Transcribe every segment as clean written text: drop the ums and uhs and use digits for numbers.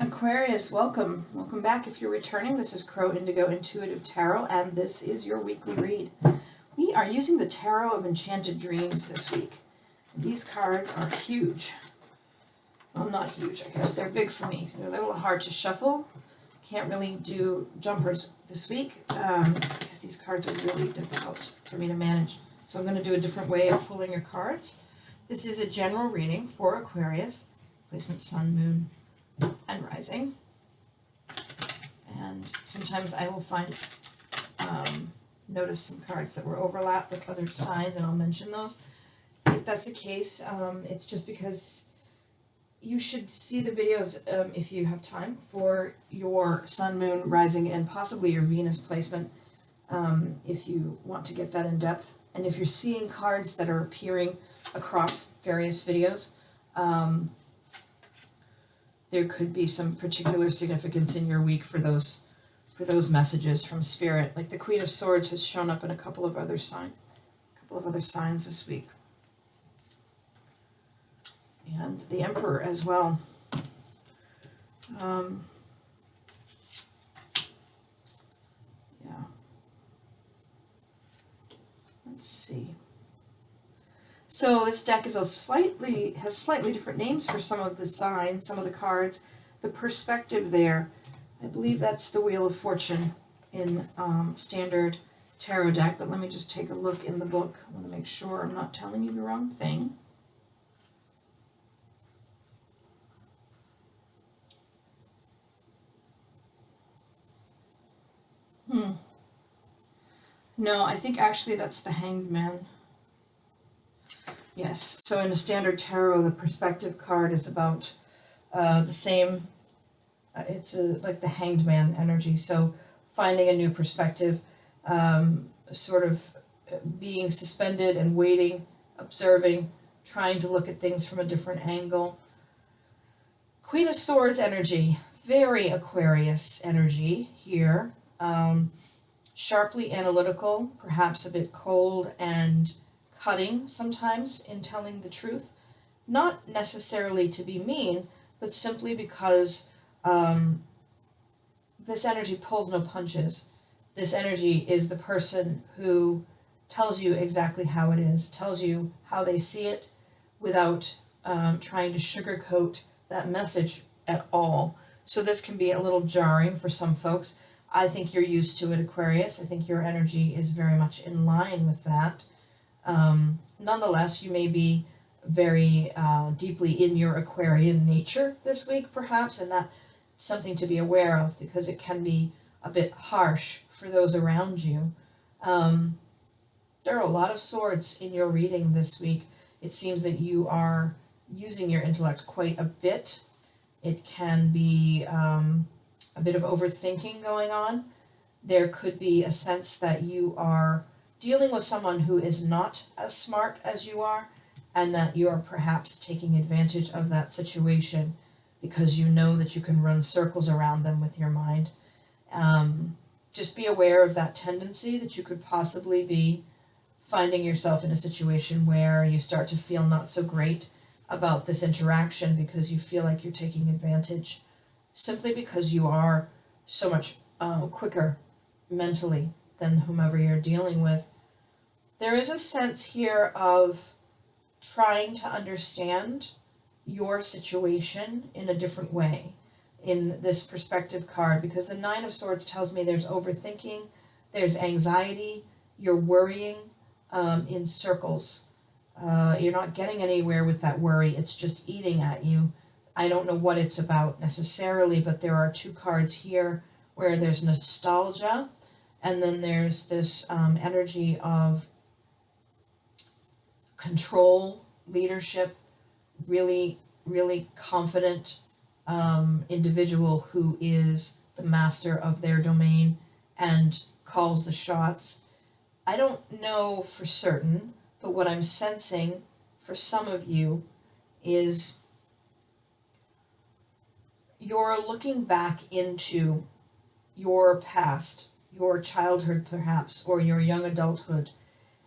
Aquarius, welcome. Welcome back. If you're returning, this is Crow Indigo Intuitive Tarot, and this is your weekly read. We are using the Tarot of Enchanted Dreams this week. These cards are huge. Well, not huge, I guess. They're big for me. They're a little hard to shuffle. Can't really do jumpers this week because these cards are really difficult for me to manage. So I'm going to do a different way of pulling your cards. This is a general reading for Aquarius, placement Sun, Moon, and Rising. And sometimes I will notice some cards that will overlap with other signs, and I'll mention those. If that's the case, it's just because you should see the videos if you have time for your Sun, Moon, Rising, and possibly your Venus placement if you want to get that in depth. And if you're seeing cards that are appearing across various videos, there could be some particular significance in your week for those messages from Spirit. Like the Queen of Swords has shown up in a couple of other signs this week. And the Emperor as well. Yeah. Let's see. So this deck is has slightly different names for some of the signs, some of the cards. The perspective there, I believe that's the Wheel of Fortune in standard tarot deck, but let me just take a look in the book. I want to make sure I'm not telling you the wrong thing. No, I think actually that's the Hanged Man. Yes, so in a standard tarot, the perspective card is about the same. It's like the Hanged Man energy. So finding a new perspective, sort of being suspended and waiting, observing, trying to look at things from a different angle. Queen of Swords energy, very Aquarius energy here. Sharply analytical, perhaps a bit cold and cutting sometimes in telling the truth, not necessarily to be mean, but simply because this energy pulls no punches. This energy is the person who tells you exactly how it is, tells you how they see it without trying to sugarcoat that message at all. So this can be a little jarring for some folks. I think you're used to it, Aquarius. I think your energy is very much in line with that. Nonetheless, you may be very deeply in your Aquarian nature this week, perhaps, and that's something to be aware of because it can be a bit harsh for those around you. There are a lot of swords in your reading this week. It seems that you are using your intellect quite a bit. It can be a bit of overthinking going on. There could be a sense that you are dealing with someone who is not as smart as you are, and that you are perhaps taking advantage of that situation because you know that you can run circles around them with your mind. Just be aware of that tendency that you could possibly be finding yourself in a situation where you start to feel not so great about this interaction because you feel like you're taking advantage simply because you are so much quicker mentally than whomever you're dealing with. There is a sense here of trying to understand your situation in a different way in this perspective card, because the Nine of Swords tells me there's overthinking, there's anxiety, you're worrying in circles. You're not getting anywhere with that worry, it's just eating at you. I don't know what it's about necessarily, but there are two cards here where there's nostalgia, and then there's this energy of control, leadership, really, really confident individual who is the master of their domain and calls the shots. I don't know for certain, but what I'm sensing for some of you is you're looking back into your past, your childhood perhaps, or your young adulthood,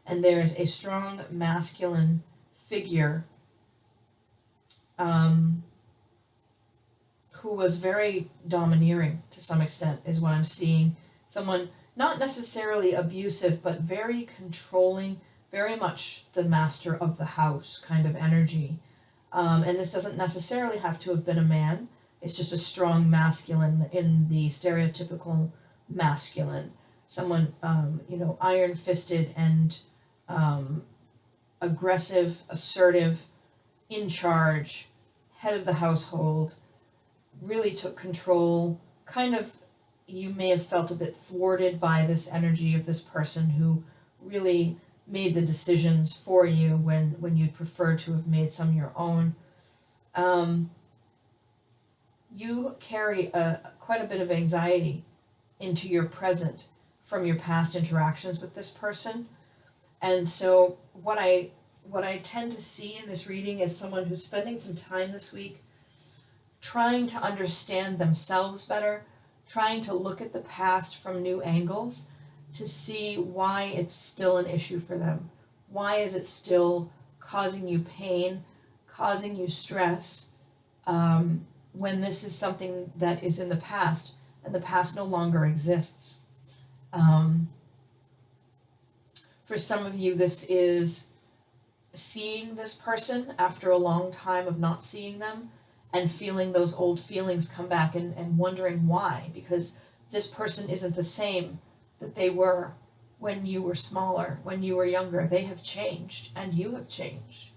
and there's a strong masculine figure who was very domineering to some extent, is what I'm seeing. Someone not necessarily abusive, but very controlling, very much the master of the house kind of energy. And this doesn't necessarily have to have been a man. It's just a strong masculine in the stereotypical masculine. Someone, iron-fisted and aggressive, assertive, in charge, head of the household, really took control. Kind of, you may have felt a bit thwarted by this energy of this person who really made the decisions for you when you'd prefer to have made some of your own. You carry quite a bit of anxiety into your present from your past interactions with this person. And so what I tend to see in this reading is someone who's spending some time this week trying to understand themselves better, trying to look at the past from new angles to see why it's still an issue for them. Why is it still causing you pain, causing you stress, when this is something that is in the past and the past no longer exists? For some of you, this is seeing this person after a long time of not seeing them and feeling those old feelings come back and wondering why, because this person isn't the same that they were when you were smaller, when you were younger. They have changed and you have changed.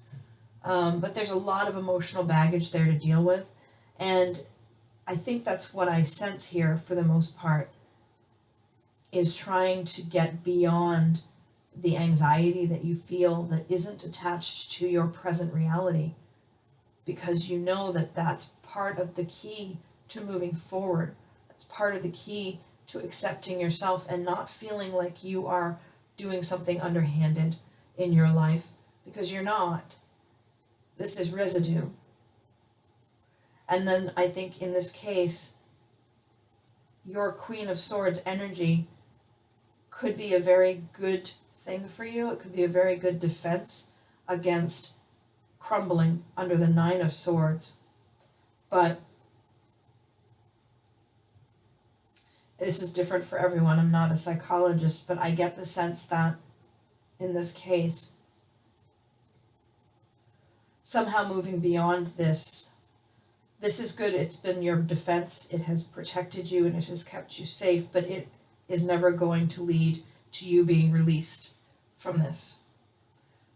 But there's a lot of emotional baggage there to deal with. And I think that's what I sense here for the most part, is trying to get beyond the anxiety that you feel that isn't attached to your present reality, because you know that that's part of the key to moving forward. That's part of the key to accepting yourself and not feeling like you are doing something underhanded in your life, because you're not. This is residue. And then I think in this case, your Queen of Swords energy could be a very good thing for you. It could be a very good defense against crumbling under the Nine of Swords. But this is different for everyone. I'm not a psychologist, but I get the sense that in this case, somehow moving beyond this is good. It's been your defense. It has protected you and it has kept you safe, but it is never going to lead to you being released from this.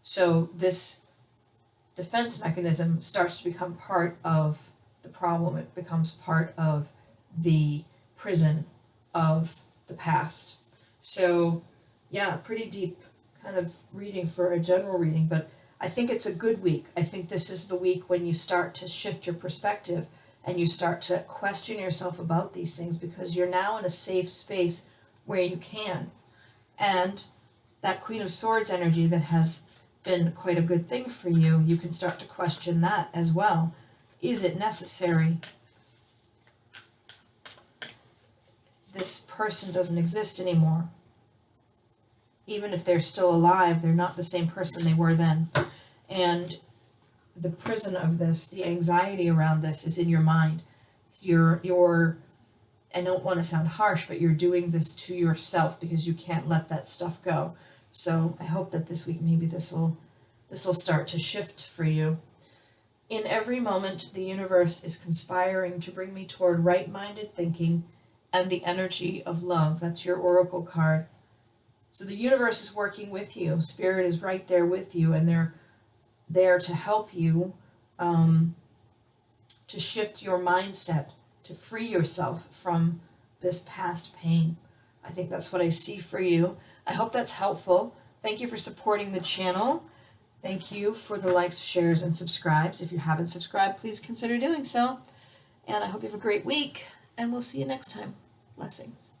So this defense mechanism starts to become part of the problem. It becomes part of the prison of the past. So yeah, pretty deep kind of reading for a general reading, but I think it's a good week. I think this is the week when you start to shift your perspective and you start to question yourself about these things, because you're now in a safe space where you can. And that Queen of Swords energy that has been quite a good thing for you, you can start to question that as well. Is it necessary? This person doesn't exist anymore. Even if they're still alive, they're not the same person they were then. And the prison of this, the anxiety around this, is in your mind. You're I don't want to sound harsh, but you're doing this to yourself because you can't let that stuff go. So I hope that this week maybe this will start to shift for you. In every moment, the universe is conspiring to bring me toward right-minded thinking and the energy of love. That's your oracle card. So the universe is working with you. Spirit is right there with you, and they're there to help you to shift your mindset, to free yourself from this past pain. I think that's what I see for you. I hope that's helpful. Thank you for supporting the channel. Thank you for the likes, shares, and subscribes. If you haven't subscribed, please consider doing so. And I hope you have a great week, and we'll see you next time. Blessings.